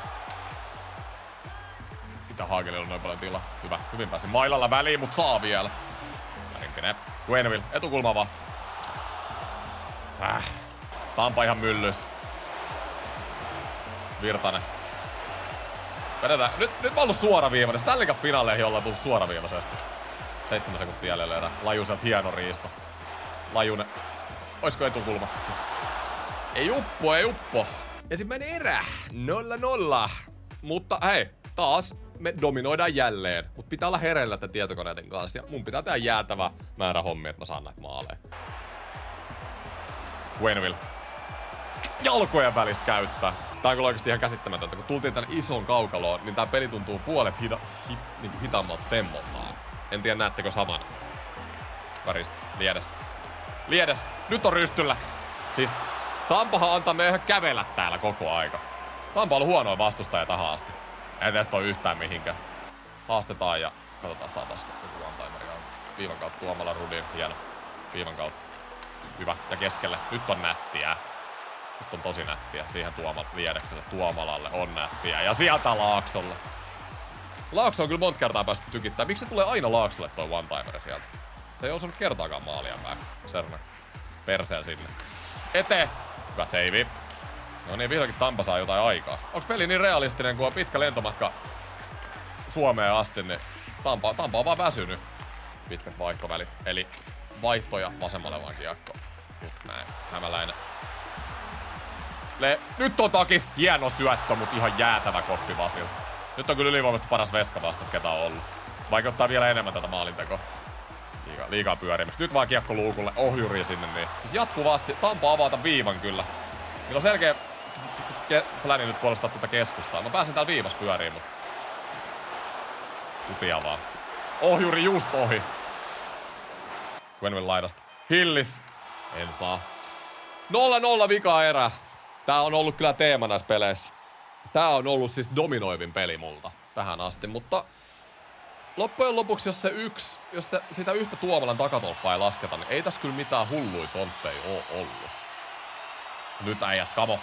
[SPEAKER 1] Mitä Hagelilla on noin paljon tilaa. Hyvä, hyvin pääsi mailalla väliin, mut saa vielä. Rinkinen, Quenville, etukulma vaan. Tampa ihan myllys. Virtanen. Vedetään. Nyt mä oon ollut suoraviivainen. Stanley Cup-finaaleihin ollaan tullut suoraviivaisesti. 7 sekuntia jäljellä erää. Lajuselta hieno riisto. Lajunen. Oisko etukulma? Ei uppo. Ensimmäinen erä. 0-0. Mutta hei, taas me dominoidaan jälleen. Mut pitää olla hereillä tämän tietokoneiden kanssa. Ja mun pitää tehdä jäätävä määrä hommia, että mä saan näitä maaleja. Quenville. Jalkojen välistä käyttää. Tää on kyllä oikeesti ihan käsittämätöntä. Kun tultiin tänne isoon kaukaloon, niin tää peli tuntuu puolet niinku hitaammalta temmoltaan. En tiedä näettekö saman. Väristä. Liedes. Nyt on rystyllä. Siis Tampahan antaa me ihan kävellä täällä koko aika. Tampa on ollut huonoin vastustaja tähän asti. Ei tästä ole yhtään mihinkään. Haastetaan ja katsotaan saataisiko joku one-timeri viivan kautta Tuomala Rudin. Hieno. Viivan kautta. Hyvä. Ja keskelle. Nyt on nättiä. Nyt on tosi nättiä. Siihen Liedekselle, Tuomalalle on nättiä. Ja sieltä Laaksolle. Laakso on kyllä monta kertaa päässyt tykittämään. Miksi se tulee aina Laaksolle toi one-timeri sieltä? Se ei osunut kertaakaan maalia päin. Serna. Perseen sinne. Eteen. Hyvä seivi. No niin, vihdoinkin Tampa saa jotain aikaa. Onks peli niin realistinen, kun on pitkä lentomatka Suomeen asti, niin Tampa on vaan väsynyt. Pitkät vaihtovälit. Eli vaihtoja vasemmalle vaan kiekko. Just näin. Hämäläinen. Nyt on takis. Hieno syöttö, mut ihan jäätävä koppi Vasilta. Nyt on kyllä ylivoimasti paras veska vastas, ketä on ollut. Vaikeuttaa vielä enemmän tätä maalintekoa. Liikaa pyörimässä. Nyt vaan kiekko luukulle. Ohjuri sinne niin. Siis jatkuvasti. Tampa avata viivan kyllä. Niillä on selkeä pläni nyt puolustaa tuota keskustaa. Mä pääsen täällä viivas pyöriin, mut... Tutia vaan. Ohjuri just ohi. Quenville laidasta. Hillis. En saa. 0-0 vika erä. Tää on ollut kyllä teema näissä peleissä. Tää on ollut siis dominoivin peli multa tähän asti, mutta loppujen lopuksi, jos sitä yhtä Tuomalan takatolppaa ei lasketa, niin ei tässä kyllä mitään hulluja tontteja oo ollut. Nyt äijät, kamo.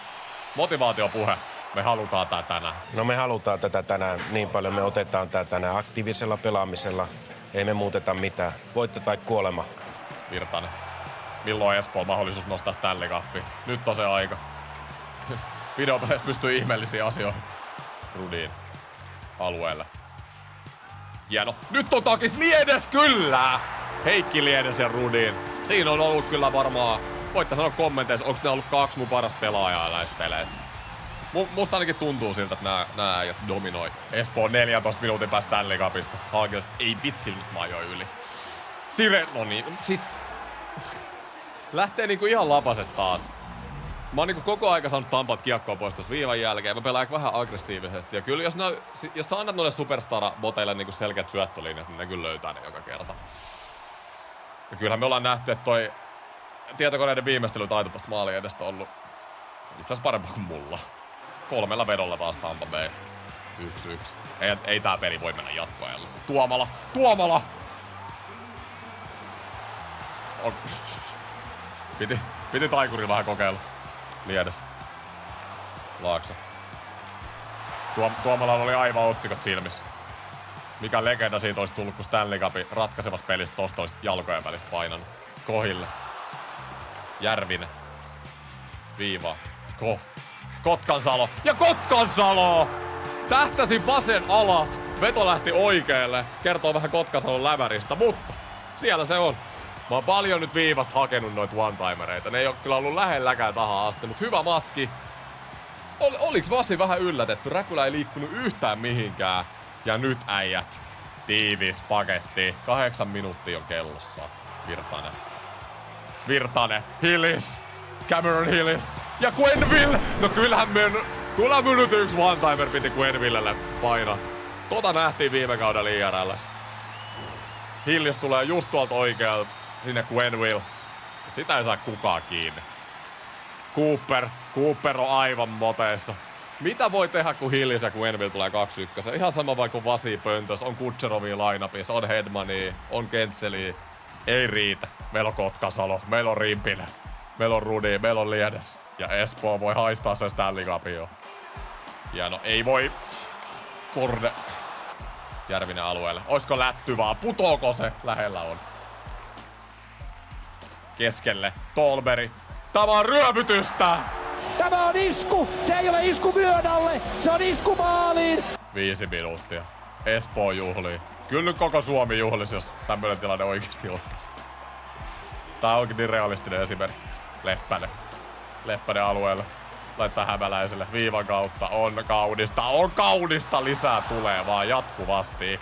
[SPEAKER 1] Motivaatiopuhe. Me halutaan tää tänään.
[SPEAKER 7] No me halutaan tätä tänään niin paljon, me otetaan tää tänään aktiivisella pelaamisella. Ei me muuteta mitään. Voitto tai kuolema.
[SPEAKER 1] Virtanen. Milloin Espoo mahdollisuus nostaa Stanley Cupia? Nyt on se aika. Videopeleissä pystyy ihmeellisiin asioihin. Rudin alueelle. Hieno. Nyt on takis Liedes, kyllä! Heikki Liedes ja Rudin. Siinä on ollut kyllä varmaan, voitte sanoa kommenteissa, onko ne ollut 2 mun parasta pelaajaa näissä peleissä. Musta ainakin tuntuu siltä, että nää äijät dominoi. Espoo 14 minuutin päästä Stanley Cupista. Haakelista ei vitsi, nyt mä ajoin yli. No niin, siis lähtee niinku ihan lapasesta taas. Mä oon niinku koko aika saanut Tampat kiekkoa pois tossa viivan jälkeen. Mä pelaan vähän aggressiivisesti. Ja kyllä jos sä annat noille superstar-boteille niinku selkeät syöttölinjat, niin ne kyllä löytää ne joka kerta. Ja kyllähän me ollaan nähty, että toi tietokoneiden viimeistelytaito tästä maalin edestä on ollut itse asiassa parempaa kuin mulla. 3 vedolla taas Tampa Bay. 1-1. Ei tää peli voi mennä jatkoajalle. Tuomala! Piti taikuri vähän kokeilla. Liedes. Laakso. Tuomalalla oli aivan otsikot silmissä. Mikä legenda siitä olisi tullut, kun Stanley Cupin ratkaisevasta pelistä tosta olisi jalkojen välistä painanut. Kohille. Järvinen. Viiva. Kotkansalo. Ja Kotkansalo! Tähtäsin vasen alas. Veto lähti oikealle. Kertoo vähän Kotkansalon läväristä, mutta siellä se on. Mä oon paljon nyt viivasta hakenut noita one-timereita. Ne ei oo kyllä ollut lähelläkään tähän asti, mutta hyvä maski. Oliks Vasi vähän yllätetty? Räpylä ei liikkunut yhtään mihinkään. Ja nyt äijät. Tiivis paketti. 8 minuuttia on kellossa. Virtanen. Hillis. Cameron Hillis. Ja Quenneville. No kyllähän me nyt yksi one-timer piti Quennevillelle painaa. Tota nähtiin viime kaudella IRL:ssä. Hillis tulee just tuolta oikealta sinne Quenneville. Sitä ei saa kukaan kiinni. Cooper on aivan moteissa. Mitä voi tehdä, kun Hillis ja Quenneville tulee 2-1? Ihan sama vaikka kun Vasi pöntös, on Kutserovia lineupissa, on Hedmania, on Kentseliä. Ei riitä. Meillä on Kotkasalo, meillä on Rimpinen, meillä on Rudi, meillä on Liedes. Ja Espoo voi haistaa sen Stanley Cupin jo. Ja no ei voi. Korde. Järvinen alueelle. Oisko lätty vaan? Putoako se? Lähellä on. Keskelle. Tolberi. Tämä on ryövytystä!
[SPEAKER 4] Tämä on isku! Se ei ole isku vyön alle! Se on isku maaliin!
[SPEAKER 1] 5 minuuttia. Espoo juhlii. Kyllä nyt koko Suomi juhlisi, jos tämmöinen tilanne oikeasti olisi. Tää onkin niin realistinen esimerkki. Leppänen alueelle. Laittaa Hämäläiselle viivan kautta. On kaunista. Lisää tulee vaan jatkuvasti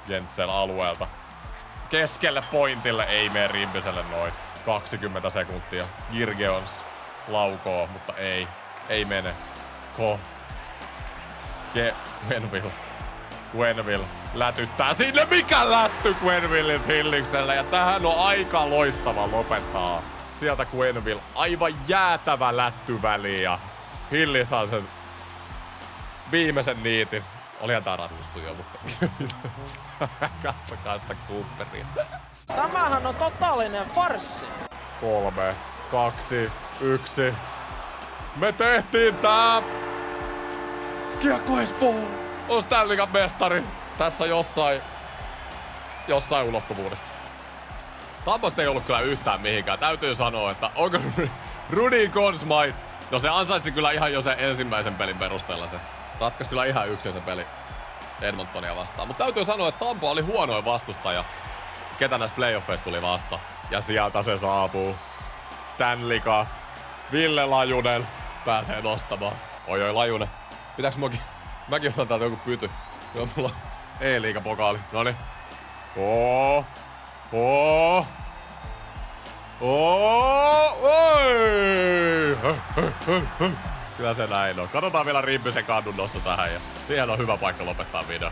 [SPEAKER 1] Jentsel alueelta. Keskelle pointille. Ei mene Rimpiselle noin. 20 sekuntia. Girgeons laukoo, mutta ei mene. Quenneville lätyttää sinne. Mikä lätty Quennevillin Hillikselle? Ja tähän on aika loistava lopettaa. Sieltä Quenneville aivan jäätävä lätty väliin ja Hillis saa sen viimeisen niitin. Olihan tää ratkustu jo, mutta kattokaa sitä Cooperia.
[SPEAKER 6] Tämähän on totaalinen farssi.
[SPEAKER 1] 3, 2, 1. Me tehtiin tää! Kiekko Espoo on Stanley Cup -mestari tässä jossain ulottuvuudessa. Tampasta ei ollut kyllä yhtään mihinkään. Täytyy sanoa, että onko Rudy Conn Smythe? No se ansaitsi kyllä ihan jo sen ensimmäisen pelin perusteella se. Ratkaisi kyllä ihan yksin se peli Edmontonia vastaan. Mutta täytyy sanoa, että Tampa oli huonoin vastustaja. Ketä näistä playoffeista tuli vasta. Ja sieltä se saapuu. Stanley Cup. Ville Lajunen pääsee nostamaan. Oi Lajunen. Pitääks mäkin otan täältä joku pyty? Joo, mulla E-liigapokaali. Noniin. Kyllä se näin on. Katsotaan vielä Rimpisen kannun nosto tähän ja siihen on hyvä paikka lopettaa video.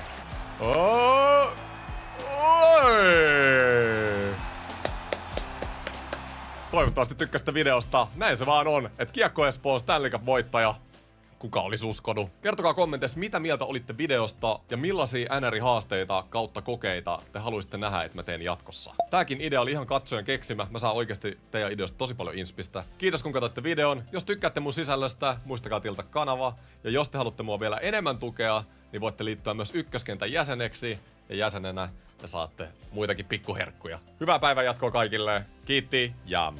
[SPEAKER 1] Toivottavasti tykkäsitte videosta. Näin se vaan on, että Kiekko Espoon Stanley Cup -voittaja. Kuka olisi uskonut? Kertokaa kommenteissa, mitä mieltä olitte videosta ja millaisia NR-haasteita kautta kokeita te haluaisitte nähdä, että mä teen jatkossa. Tääkin idea oli ihan katsojen keksimä. Mä saan oikeasti teidän ideosta tosi paljon inspistä. Kiitos kun katsoitte videon. Jos tykkäätte mun sisällöstä, muistakaa tilata kanava. Ja jos te haluatte mua vielä enemmän tukea, niin voitte liittyä myös ykköskentän jäseneksi. Ja jäsenenä te saatte muitakin pikkuherkkuja. Hyvää päivän jatkoa kaikille. Kiitti ja